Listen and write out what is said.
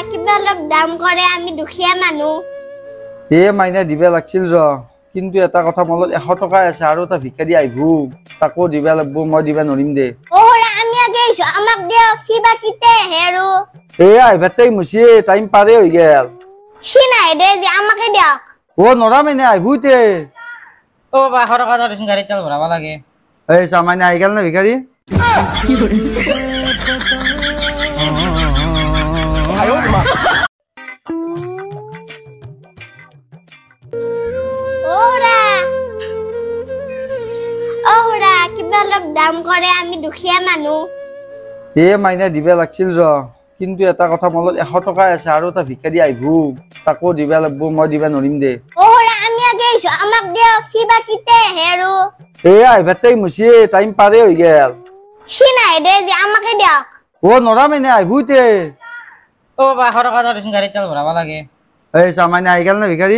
কিবা অলপ দাম কৰে আমি দুখীয়া মানুহ মাইনা দিবা লাগছিল কিন্তু এটা কথা মনত 100 টকা আছে আৰু এটা ভিক্ষাৰী আহিব তাকো দিবা লাগব মই দিবা নৰিম দে আমি আগে আইছো আমাক দিও কিবা কিতে হেৰু আহিবাতেই মুছি টাইম পাৰে হৈ গেল সি নাই দে যে আমাকে দিয়ক নৰা মাইনা আহিবতে বা 100 টকা ধৰিছ গাড়ী তেল ভৰাব লাগে মাইনা আহি গেল না ভিক্ষাৰী কিবা অলপ দাম কৰে আমি দুখীয়া মানুহ মাইনা দিবা লাগছিল কিন্তু এটা কথা মনত 100 টকা আছে আৰু এটা ভিক্ষাৰী আহিব তাকো দিবা লাগব মই দিবা নৰিম দে আমি আগে আইছো আমাক দিও কিবা কিতে হেৰু আহিবাতেই মুছি টাইম পাৰে হৈ গেল সি নাই দে যে আমাকে দিয়ক নৰা মাইনা আহিবতে বা 100 টকা ধৰিছ গাড়ী তেল ভৰাব লাগে মাইনা আহি গেল না ভিক্ষাৰী